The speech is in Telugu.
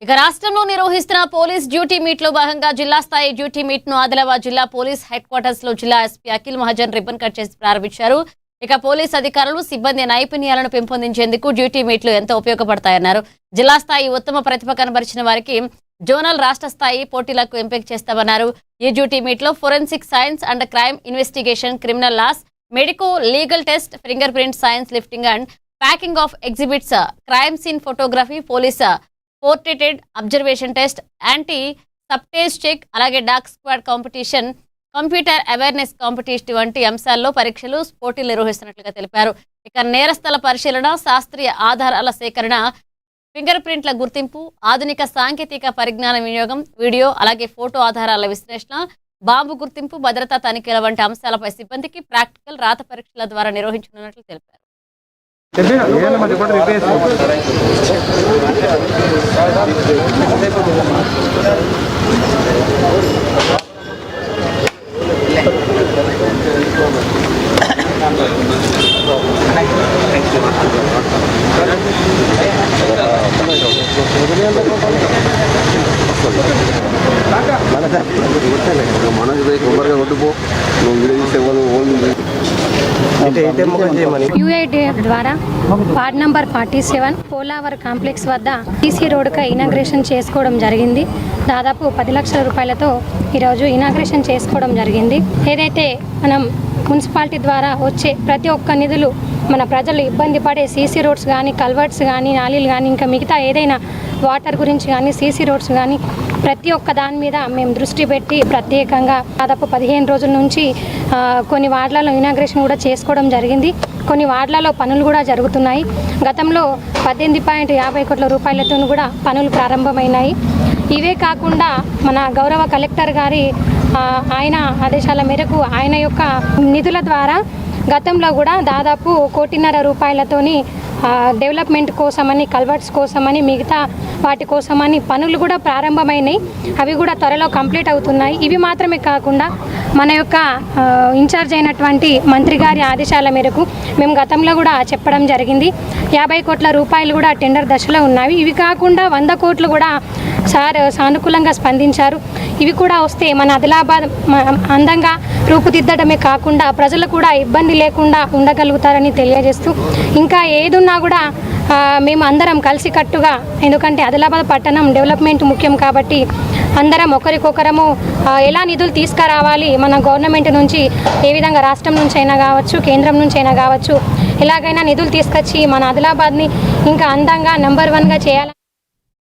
ఇక రాష్ట్రంలో నిర్వహిస్తున్న పోలీస్ డ్యూటీ మీట్ లో భాగంగా జిల్లా స్థాయి డ్యూటీ మీట్ ను ఆదిలాబాద్ జిల్లా పోలీస్ హెడ్ క్వార్టర్స్ లో జిల్లా SP Akhil Mahajan ribbon cut చేసి ప్రారంభించారు. ఇక పోలీస్ అధికారులు సిబ్బంది నైపుణ్యాలను పెంపొందించేందుకు డ్యూటీ మీట్లు ఎంతో ఉపయోగపడతాయన్నారు. జిల్లా స్థాయి ఉత్తమ ప్రతిభ కనబరిచిన వారికి జోనల్ రాష్ట్ర స్థాయి పోటీలకు ఎంపిక చేస్తామన్నారు. ఈ డ్యూటీ మీట్ లో forensic science and crime investigation, criminal laws, medico legal test, finger print science, lifting and packing of exhibits, crime scene photography, police portrayed observation test, anti sabotage check, అలాగే dog squad competition, computer awareness competition వంటి అంశాల్లో పరీక్షలు, పోటీలు నిర్వహిస్తున్నట్లుగా తెలిపారు. ఇక నేరస్థల పరిశీలన, శాస్త్రీయ ఆధారాల సేకరణ, ఫింగర్ ప్రింట్ల గుర్తింపు, ఆధునిక సాంకేతిక పరిజ్ఞాన వినియోగం, వీడియో అలాగే ఫోటో ఆధారాల విశ్లేషణ, బాంబు గుర్తింపు, భద్రతా తనిఖీల వంటి అంశాలపై సిబ్బందికి ప్రాక్టికల్, రాత పరీక్షల ద్వారా నిర్వహించనున్నట్లు తెలిపారు. యూఐడిఎఫ్ ద్వారా వార్డ్ నంబర్ 47 పోలావర్ కాంప్లెక్స్ వద్ద టీసీ రోడ్డుకి ఇనాగ్రేషన్ చేసుకోవడం జరిగింది. దాదాపు 10 లక్షల రూపాయలతో ఈరోజు ఇనాగ్రేషన్ చేసుకోవడం జరిగింది. ఏదైతే మనం మున్సిపాలిటీ ద్వారా వచ్చే ప్రతి ఒక్క నిధులు మన ప్రజలు ఇబ్బంది పడే సీసీ రోడ్స్ కానీ, కల్వర్ట్స్ కానీ, నాలీలు కానీ, ఇంకా మిగతా ఏదైనా వాటర్ గురించి కానీ, సీసీ రోడ్స్ కానీ ప్రతి ఒక్క దాని మీద మేము దృష్టి పెట్టి ప్రత్యేకంగా దాదాపు 15 రోజుల నుంచి కొన్ని వార్డులలో ఇనాగ్రేషన్ కూడా చేసుకోవడం జరిగింది. కొన్ని వార్డులలో పనులు కూడా జరుగుతున్నాయి. గతంలో 18.50 కోట్ల రూపాయలతో కూడా పనులు ప్రారంభమైనాయి. ఇవే కాకుండా మన గౌరవ కలెక్టర్ గారి ఆయన ఆదేశాల మేరకు ఆయన యొక్క నిధుల ద్వారా గతంలో కూడా దాదాపు 1.5 కోట్ల రూపాయలతోని డెవలప్మెంట్ కోసమని, కల్వర్ట్స్ కోసమని, మిగతా వాటి కోసమని పనులు కూడా ప్రారంభమైనాయి. అవి కూడా త్వరలో కంప్లీట్ అవుతున్నాయి. ఇవి మాత్రమే కాకుండా మన యొక్క ఇన్ఛార్జ్ అయినటువంటి మంత్రి గారి ఆదేశాల మేరకు మేము గతంలో కూడా చెప్పడం జరిగింది. 50 కోట్ల రూపాయలు కూడా టెండర్ దశలో ఉన్నాయి. ఇవి కాకుండా 100 కోట్లు కూడా సార్ సానుకూలంగా స్పందించారు. ఇవి కూడా వస్తే మన ఆదిలాబాద్ అందంగా రూపుదిద్దడమే కాకుండా ప్రజలు కూడా ఇబ్బంది లేకుండా ఉండగలుగుతారని తెలియజేస్తూ, ఇంకా ఏదున్నా కూడా మేము అందరం కలిసికట్టుగా, ఎందుకంటే ఆదిలాబాద్ పట్టణం డెవలప్మెంట్ ముఖ్యం కాబట్టి అందరం ఒకరికొకరము ఎలా నిధులు తీసుకురావాలి, మన గవర్నమెంట్ నుంచి ఏ విధంగా రాష్ట్రం నుంచి అయినా కావచ్చు, కేంద్రం నుంచి అయినా కావచ్చు, ఎలాగైనా నిధులు తీసుకొచ్చి మన ఆదిలాబాద్ని ఇంకా అందంగా నెంబర్ 1గా చేయాలి.